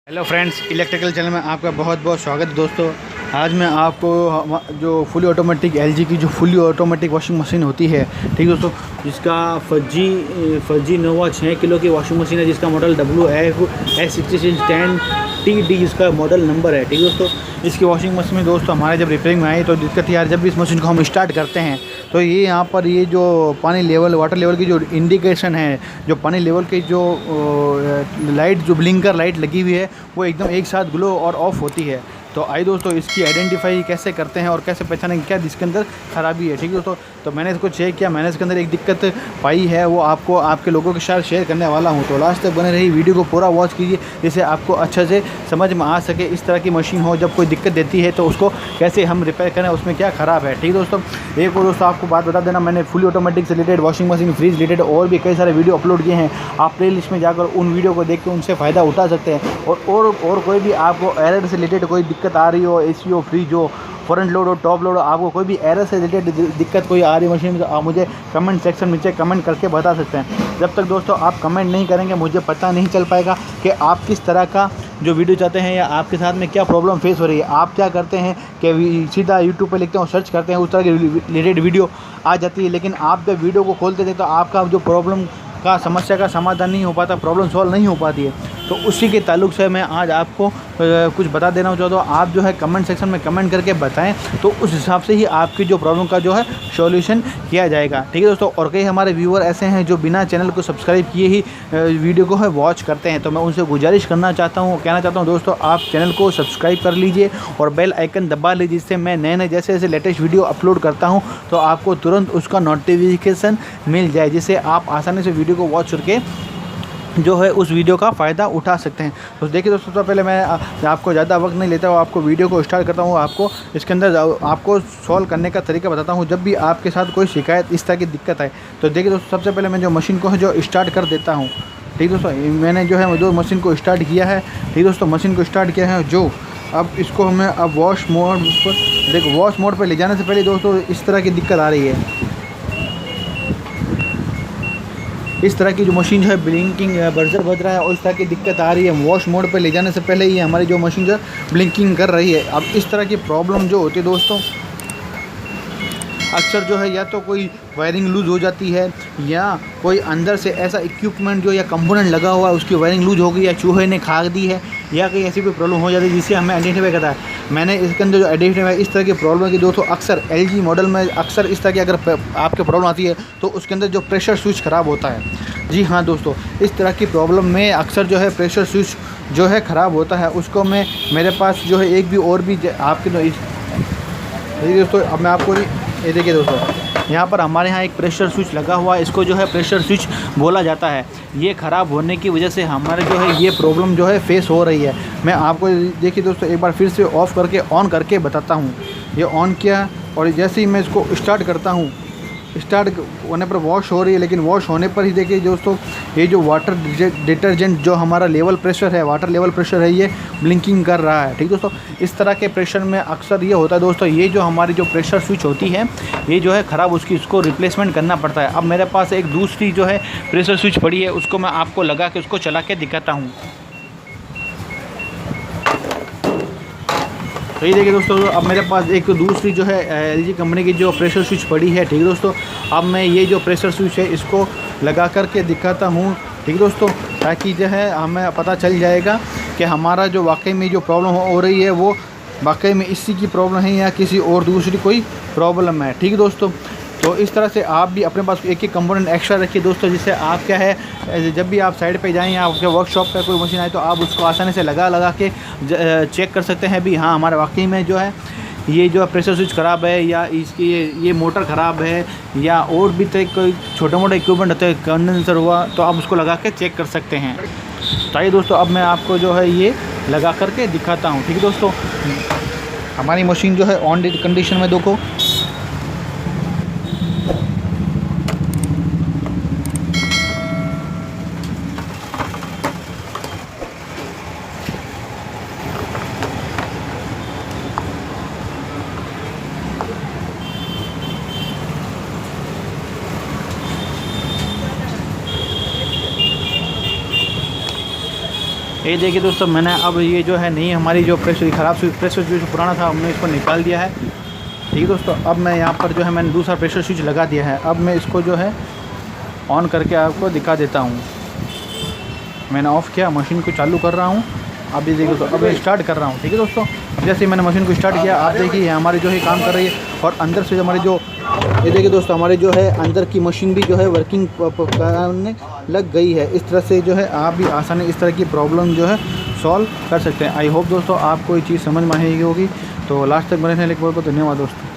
Hello friends, electrical channel में आपका बहुत बहुत स्वागत है दोस्तों। आज मैं आपको जो फुली ऑटोमेटिक एलजी की जो फुली ऑटोमेटिक वॉशिंग मशीन होती है, ठीक है दोस्तों, जिसका फर्जी नोवा 6 किलो की वॉशिंग मशीन है, जिसका मॉडल WF-S6610TD इसका मॉडल नंबर है। ठीक है दोस्तों, इसकी वॉशिंग मशीन में दोस्तों हमारे जब रिपेयरिंग में आई तो दिक्कत यार, जब भी इस मशीन को हम स्टार्ट करते हैं तो ये यहाँ पर ये जो पानी लेवल वाटर लेवल की जो इंडिकेशन है, जो पानी लेवल की जो लाइट जो ब्लिंकर लाइट लगी हुई है वो एकदम एक साथ ग्लो और ऑफ होती है। तो आइए दोस्तों इसकी आइडेंटिफाई कैसे करते हैं और कैसे पहचानें क्या इसके अंदर ख़राबी है। ठीक है दोस्तों, तो मैंने इसको चेक किया, मैंने इसके अंदर एक दिक्कत पाई है, वो आपको आपके लोगों के साथ शेयर करने वाला हूं। तो लास्ट तक बने रही, वीडियो को पूरा वॉच कीजिए जिससे आपको अच्छे से समझ में आ सके इस तरह की मशीन हो जब कोई दिक्कत देती है तो उसको कैसे हम रिपेयर करें, उसमें क्या ख़राब है। ठीक है दोस्तों, एक और दोस्तों आपको बात बता देना, मैंने फुली ऑटोमेटिक से related washing machine freeze related और भी कई सारे वीडियो अपलोड किए हैं। आप प्ले लिस्ट में जाकर उन वीडियो को देख के उनसे फ़ायदा उठा सकते हैं। और कोई भी आपको एरर से रिलेटेड कोई दिक्कत आ रही हो, एसी हो, फ्रिज हो, फ्रंट लोड हो, टॉप लोड हो, आपको कोई भी एरर से रिलेटेड दिक्कत कोई आ रही है मशीन में, तो आप मुझे कमेंट सेक्शन में नीचे कमेंट करके बता सकते हैं। जब तक दोस्तों आप कमेंट नहीं करेंगे मुझे पता नहीं चल पाएगा कि आप किस तरह का जो वीडियो चाहते हैं या आपके साथ में क्या प्रॉब्लम फेस हो रही है। आप क्या करते हैं कि सीधा यूट्यूब पे लिखते हैं और सर्च करते हैं, उस तरह की रिलेटेड वीडियो आ जाती है, लेकिन आप जब वीडियो को खोलते थे तो आपका जो प्रॉब्लम का समस्या का समाधान नहीं हो पाता, प्रॉब्लम सॉल्व नहीं हो पाती है। तो उसी के ताल्लुक से मैं आज आपको कुछ बता देना चाहता हूँ। आप जो है कमेंट सेक्शन में कमेंट करके बताएं तो उस हिसाब से ही आपकी जो प्रॉब्लम का जो है सॉल्यूशन किया जाएगा। ठीक है दोस्तों, और कई हमारे व्यूअर ऐसे हैं जो बिना चैनल को सब्सक्राइब किए ही वीडियो को है वॉच करते हैं, तो मैं उनसे गुजारिश कहना चाहता हूँ दोस्तों, आप चैनल को सब्सक्राइब कर लीजिए और बेल आइकन दबा लीजिए, जिससे मैं नए जैसे लेटेस्ट वीडियो अपलोड करता हूँ तो आपको तुरंत उसका नोटिफिकेशन मिल जाए, जिससे आप आसानी से वीडियो को वॉच करके जो है उस वीडियो का फ़ायदा उठा सकते हैं। तो देखिए दोस्तों, तो पहले मैं आपको ज़्यादा वक्त नहीं लेता हूँ, आपको वीडियो को स्टार्ट करता हूँ, आपको इसके अंदर आपको सॉल्व करने का तरीका बताता हूँ जब भी आपके साथ कोई शिकायत इस तरह की दिक्कत आए। तो देखिए दोस्तों, सबसे पहले मैं जो मशीन को है जो स्टार्ट कर देता हूँ। ठीक दोस्तों, मैंने जो है जो मशीन को स्टार्ट किया है, ठीक दोस्तों, मशीन को स्टार्ट किया है जो अब इसको हमें अब वॉश मोड पर, देखो वॉश मोड पर ले जाने से पहले दोस्तों इस तरह की दिक्कत आ रही है। इस तरह की जो मशीन जो है ब्लिंकिंग बजर बज रहा है और इस तरह की दिक्कत आ रही है। वॉश मोड पे ले जाने से पहले ही हमारी जो मशीन जो है ब्लिंकिंग कर रही है। अब इस तरह की प्रॉब्लम जो होती है दोस्तों, अक्सर जो है या तो कोई वायरिंग लूज़ हो जाती है या कोई अंदर से ऐसा इक्विपमेंट जो या कंपोनेंट लगा हुआ है उसकी वायरिंग लूज़ हो गई या चूहे ने खा दी है या कहीं ऐसी कोई प्रॉब्लम हो जाती है जिससे हमें आइडेंटिफाई करता है। मैंने इसके अंदर जो आइडेंटिफाई इस तरह की प्रॉब्लम की दोस्तों, अक्सर एलजी मॉडल में अक्सर इस तरह की अगर आपके प्रॉब्लम आती है तो उसके अंदर जो प्रेशर स्विच ख़राब होता है। जी हाँ दोस्तों, इस तरह की प्रॉब्लम में अक्सर जो है प्रेशर स्विच जो है ख़राब होता है। उसको मैं मेरे पास जो है एक भी और भी आपके दोस्तों, अब मैं आपको ये देखिए दोस्तों, यहाँ पर हमारे यहाँ एक प्रेशर स्विच लगा हुआ है, इसको जो है प्रेशर स्विच बोला जाता है। ये ख़राब होने की वजह से हमारे जो है ये प्रॉब्लम जो है फेस हो रही है। मैं आपको देखिए दोस्तों एक बार फिर से ऑफ़ करके ऑन करके बताता हूँ। ये ऑन किया और जैसे ही मैं इसको स्टार्ट करता हूँ, स्टार्ट होने पर वॉश हो रही है, लेकिन वॉश होने पर ही देखिए दोस्तों ये जो वाटर डिटर्जेंट जो हमारा लेवल प्रेशर है, वाटर लेवल प्रेशर है, ये ब्लिंकिंग कर रहा है। ठीक दोस्तों, इस तरह के प्रेशर में अक्सर ये होता है दोस्तों, ये जो हमारी जो प्रेशर स्विच होती है ये जो है ख़राब, इसको रिप्लेसमेंट करना पड़ता है। अब मेरे पास एक दूसरी जो है प्रेशर स्विच पड़ी है, उसको मैं आपको लगा के उसको चला के दिखाता हूँ। तो ये देखिए दोस्तों, अब मेरे पास एक दूसरी जो है एलजी कंपनी की जो प्रेशर स्विच पड़ी है। ठीक है दोस्तों, अब मैं ये जो प्रेशर स्विच है इसको लगा करके दिखाता हूँ। ठीक है दोस्तों, ताकि जो है हमें पता चल जाएगा कि हमारा जो वाकई में जो प्रॉब्लम हो रही है वो वाकई में इसी की प्रॉब्लम है या किसी और दूसरी कोई प्रॉब्लम है। ठीक है दोस्तों, तो इस तरह से आप भी अपने पास एक एक कंपोनेंट एक्स्ट्रा रखिए दोस्तों, जिससे आप क्या है जब भी आप साइड पे जाएं या आपके वर्कशॉप पे कोई मशीन आए तो आप उसको आसानी से लगा के चेक कर सकते हैं भी हाँ हमारा वाकई में जो है ये जो प्रेशर स्विच ख़राब है या इसकी ये मोटर ख़राब है या और भी तरह कोई छोटे मोटे इक्विपमेंट होते हैं, कंडेंसर हुआ, तो आप उसको लगा के चेक कर सकते हैं। तो आइए दोस्तों, अब मैं आपको जो है ये लगा करके दिखाता हूँ। ठीक है दोस्तों, हमारी मशीन जो है ऑन कंडीशन में देखो, ये देखिए दोस्तों, मैंने अब ये जो है नहीं हमारी जो प्रेशर ख़राब स्विच, प्रेशर स्विच पुराना था, हमने इसको निकाल दिया है। ठीक है दोस्तों, अब मैं यहाँ पर जो है मैंने दूसरा प्रेशर स्विच लगा दिया है। अब मैं इसको जो है ऑन करके आपको दिखा देता हूँ। मैंने ऑफ़ किया, मशीन को चालू कर रहा हूँ। अब ये देखिए दोस्तों, अब मैं स्टार्ट कर रहा हूँ। ठीक है दोस्तों, अब जैसे मैंने मशीन को स्टार्ट किया, आप देखिए हमारी जो है काम कर रही है। और अंदर से हमारी जो ये देखिए दोस्तों, हमारे जो है अंदर की मशीन भी जो है वर्किंग करने लग गई है। इस तरह से जो है आप भी आसानी इस तरह की प्रॉब्लम जो है सॉल्व कर सकते हैं। आई होप दोस्तों आपको ये चीज़ समझ में आई होगी। तो लास्ट तक बने रहने के लिए बहुत बहुत धन्यवाद दोस्तों।